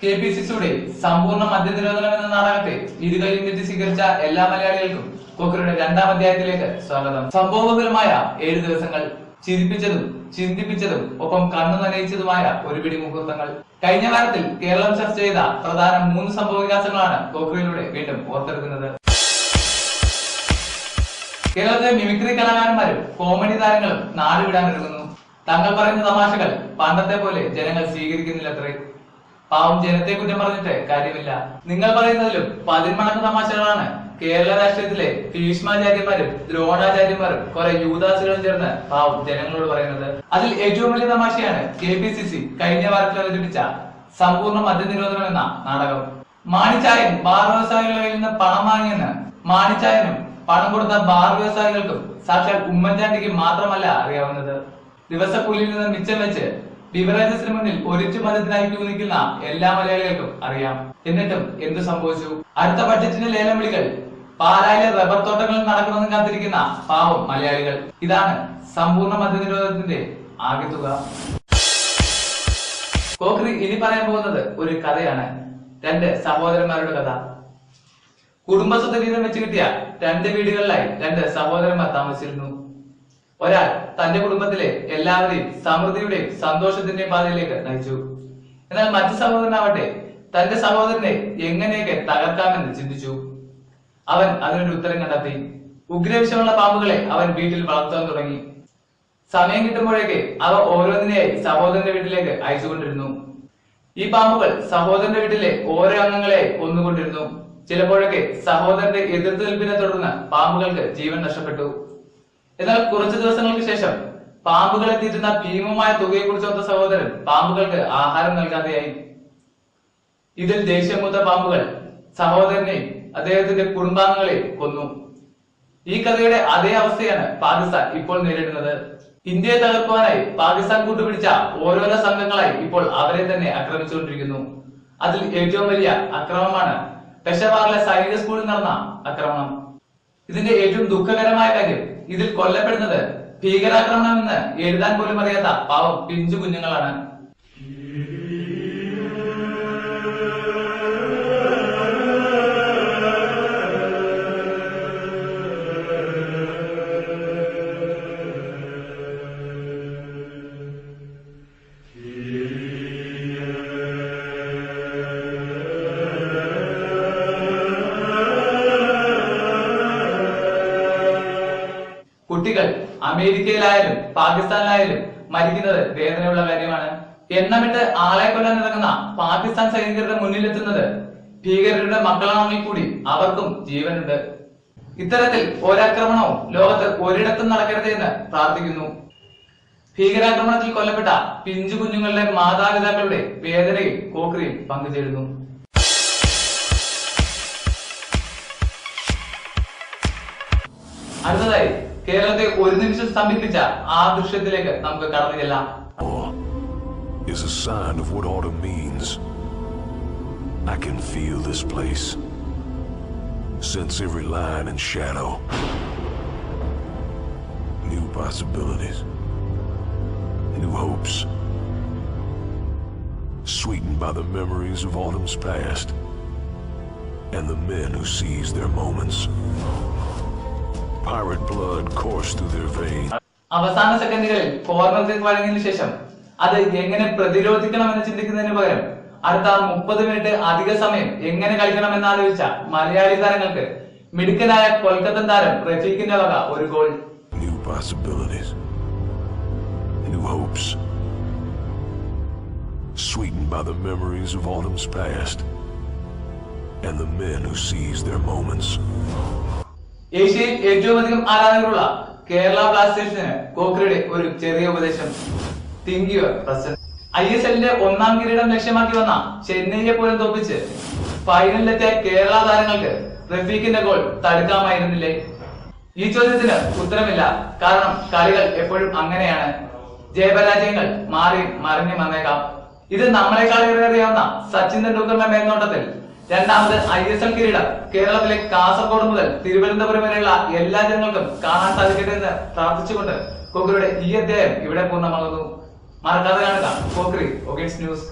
KPCCയുടെ സമ്പൂർണ്ണ മദ്യനിരോധനം എന്ന നാടകത്തെ ഇരുകൈയും നീട്ടി സ്വീകരിച്ച എല്ലാ മലയാളികൾക്കും കോക്കറിയുടെ 2ാം അധ്യായത്തിലേക്ക് സ്വാഗതം. സംഭവബഹുലമായ 7 ദിവസങ്ങൾ, ചിരിപ്പിച്ചതും ചിന്തിപ്പിച്ചതും ഒപ്പം കണ്ണു നനയിച്ചതുമായ ഒരു പിടി മുഹൂർത്തങ്ങൾ. കഴിഞ്ഞ വാരത്തിൽ കേരളം ചർച്ച ചെയ്ത പ്രധാന 3 സംഭവ വികാസങ്ങളാണ് കോക്കറിയിലൂടെ വീണ്ടും ഓർത്തെടുക്കുന്നത്. കേരളത്തിലെ മിമിക്രി കലാകാരന്മാരും കോമഡി താരങ്ങളും നാടുവിടാനൊരുങ്ങുന്നു. തങ്ങൾ പറയുന്ന തമാശകൾ പണ്ടത്തെ പോലെ ജനങ്ങൾ സ്വീകരിക്കുന്നില്ലത്രേ. പാവം ജനത്തെ കുറ്റം പറഞ്ഞിട്ട് കാര്യമില്ല. നിങ്ങൾ പറയുന്നതിലും 10 മടങ്ങ് തമാശകളാണ് കേരള രാഷ്ട്രീയത്തിലെ ഭീഷ്മാചാര്യന്മാരും ദ്രോണാചാര്യന്മാരും കുറെ യൂദാസുകളും ചേർന്ന് പാവം ജനങ്ങളോട് പറയുന്നത്. അതിൽ ഏറ്റവും വലിയ തമാശയാണ് KPCC കഴിഞ്ഞ വാരത്തിൽ അവതരിപ്പിച്ച സമ്പൂർണ്ണ മദ്യനിരോധനം എന്ന നാടകം. മാണിച്ചായൻ ബാർ വ്യവസായികളുടെ കയ്യിൽ നിന്ന് പണം വാങ്ങിയെന്ന് മാണിച്ചായനും പണം കൊടുത്ത ബാർ വ്യവസായികൾക്കും സാക്ഷാൽ ഉമ്മൻചാണ്ടിക്ക് മാത്രമല്ല അറിയാവുന്നത്. ദിവസക്കൂലിയിൽ നിന്ന് മിച്ചം വെച്ച് ബിവറേജസിന് മുന്നിൽ ഒരിച്ചു മദ്യത്തിനായി ക്യൂ നിൽക്കുന്ന എല്ലാ മലയാളികൾക്കും അറിയാം. എന്നിട്ടും എന്ത് സംഭവിച്ചു? അടുത്ത ബഡ്ജറ്റിന്റെ ലേലം വിളികൾ, പാലായിലെ റബ്ബർ തോട്ടങ്ങളിൽ നടക്കണമെന്ന് കാത്തിരിക്കുന്ന പാവം മലയാളികൾ. ഇതാണ് സമ്പൂർണ്ണ മദ്യനിരോധനത്തിന്റെ ആകെത്തുക. കോക്കറി ഇനി പറയാൻ പോകുന്നത് ഒരു കഥയാണ്. 2 സഹോദരന്മാരുടെ കഥ. കുടുംബസ്വത്ത് വീതം വെച്ച് കിട്ടിയ 2 വീടുകളിലായി 2 സഹോദരന്മാർ താമസിച്ചിരുന്നു. ഒരാൾ തന്റെ കുടുംബത്തിലെ എല്ലാവരെയും സമൃദ്ധിയുടെയും സന്തോഷത്തിന്റെയും പാതയിലേക്ക് നയിച്ചു. എന്നാൽ മറ്റു സഹോദരനാവട്ടെ തന്റെ സഹോദരനെ എങ്ങനെയൊക്കെ തകർക്കാമെന്ന് ചിന്തിച്ചു. അവൻ അതിനൊരു ഉത്തരം കണ്ടെത്തി. ഉഗ്രവിഷമുള്ള പാമ്പുകളെ അവൻ വീട്ടിൽ വളർത്താൻ തുടങ്ങി. സമയം കിട്ടുമ്പോഴേക്ക് അവ ഓരോന്നിനെയായി സഹോദരന്റെ വീട്ടിലേക്ക് അയച്ചുകൊണ്ടിരുന്നു. ഈ പാമ്പുകൾ സഹോദരന്റെ വീട്ടിലെ ഓരോ അംഗങ്ങളെ കൊന്നുകൊണ്ടിരുന്നു. ചിലപ്പോഴൊക്കെ സഹോദരന്റെ എതിർത്ത് നിൽപ്പിനെ തുടർന്ന് പാമ്പുകൾക്ക് ജീവൻ നഷ്ടപ്പെട്ടു. എന്നാൽ കുറച്ചു ദിവസങ്ങൾക്ക് ശേഷം പാമ്പുകളെ തീറ്റുന്ന ഭീമമായ തുകയെ കുറിച്ചോർത്ത സഹോദരൻ പാമ്പുകൾക്ക് ആഹാരം നൽകാതെയായി. ഇതിൽ ദേഷ്യം മൂത്ത പാമ്പുകൾ സഹോദരനെയും അദ്ദേഹത്തിന്റെ കുടുംബാംഗങ്ങളെയും കൊന്നു. ഈ കഥയുടെ അതേ അവസ്ഥയാണ് പാകിസ്ഥാൻ ഇപ്പോൾ നേരിടുന്നത്. ഇന്ത്യയെ തകർക്കുവാനായി പാകിസ്ഥാൻ കൂട്ടുപിടിച്ച ഓരോരോ സംഘങ്ങളായി ഇപ്പോൾ അവരെ തന്നെ ആക്രമിച്ചുകൊണ്ടിരിക്കുന്നു. അതിൽ ഏറ്റവും വലിയ അക്രമമാണ് പെഷവാറിലെ സൈനിക സ്കൂളിൽ നടന്ന ആക്രമണം. ഇതിന്റെ ഏറ്റവും ദുഃഖകരമായ കാര്യം, ഇതിൽ കൊല്ലപ്പെടുന്നത് ഭീകരാക്രമണം എന്ന് എഴുതാൻ പോലും അറിയാത്ത പാവം പിഞ്ചു കുഞ്ഞുങ്ങളാണ്. കുട്ടികൾ അമേരിക്കയിലായാലും പാകിസ്ഥാനിലായാലും മരിക്കുന്നത് വേദനയുള്ള കാര്യമാണ്. എണ്ണമിട്ട് ആളെ കൊല്ലാൻ ഇറങ്ങുന്ന പാകിസ്ഥാൻ സൈനികരുടെ മുന്നിലെത്തുന്നത് ഭീകരരുടെ മക്കളാണെങ്കിൽ കൂടി അവർക്കും ജീവനുണ്ട്. ഇത്തരത്തിൽ ഒരാക്രമണവും ലോകത്ത് ഒരിടത്തും നടക്കരുത് എന്ന് പ്രാർത്ഥിക്കുന്നു. ഭീകരാക്രമണത്തിൽ കൊല്ലപ്പെട്ട പിഞ്ചു കുഞ്ഞുങ്ങളുടെ മാതാപിതാക്കളുടെ വേദനയിൽ കോക്കറിയിൽ പങ്കുചേരുന്നു. അടുത്തതായി കേരളത്തെ ഒരു നിമിഷം സ്തംഭിപ്പിച്ച ആ ദൃശ്യത്തിലേക്ക് നമുക്ക് കടന്നു ചെല്ലാം. Is a sign of what autumn means. I can feel this place. Sense every line and shadow. New possibilities. New hopes. Sweetened by the memories of autumn's past. And the men who seize their moments. Pirate blood coursed through their veins. അവസാന സെക്കൻഡുകളിൽ corner വഴങ്ങിയതിനു ശേഷം അത് എങ്ങനെ പ്രതിരോധിക്കണമെന്ന് ചിന്തിക്കുന്നതിന് പകരം അടുത്ത 30 minute അധിക സമയം എങ്ങനെ കളിക്കണമെന്ന് ആലോചിച്ച മലയാളി താരങ്ങൾക്ക് മിടുക്കനായ കൊൽക്കത്തൻ താരം റഫീഖിന്റെ വക ഒരു goal. New possibilities. New hopes. Sweetened by the memories of autumn's past. And the men who seize their moments. ഏഷ്യയിൽ ഏറ്റവും അധികം ആരാധകരുള്ള കേരള ബ്ലാസ്റ്റേഴ്സിന് കോക്കറിയുടെ ഒരു ചെറിയ ഉപദേശം. Think your present. ISLന്റെ 1ാം കിരീടം ലക്ഷ്യമാക്കി വന്ന ചെന്നൈയെ പോലും തോപ്പിച്ച് ഫൈനലിലെത്തിയ കേരള താരങ്ങൾക്ക് റഫീഖിന്റെ ഗോൾ തടുക്കാമായിരുന്നില്ലേ? ഈ ചോദ്യത്തിന് ഉത്തരമില്ല. കാരണം കളികൾ എപ്പോഴും അങ്ങനെയാണ്. ജയപരാജയങ്ങൾ മാറി മറിഞ്ഞു വന്നേക്കാം. ഇത് നമ്മളെക്കാൾ അറിയാവുന്ന സച്ചിൻ തെണ്ടുൽക്കറിന്റെ മേൽനോട്ടത്തിൽ 2ാമത് ISL കിരീടം കേരളത്തിലെ കാസർഗോഡ് മുതൽ തിരുവനന്തപുരം വരെയുള്ള എല്ലാ ജനങ്ങൾക്കും കാണാൻ സാധിക്കട്ടെ എന്ന് പ്രാർത്ഥിച്ചുകൊണ്ട് കോക്കറിയുടെ ഈ അധ്യായം ഇവിടെ പൂർണ്ണമാകുന്നു. മറക്കാതെ കാണുക കോക്കറി ഒഗേൻസ് ന്യൂസ്.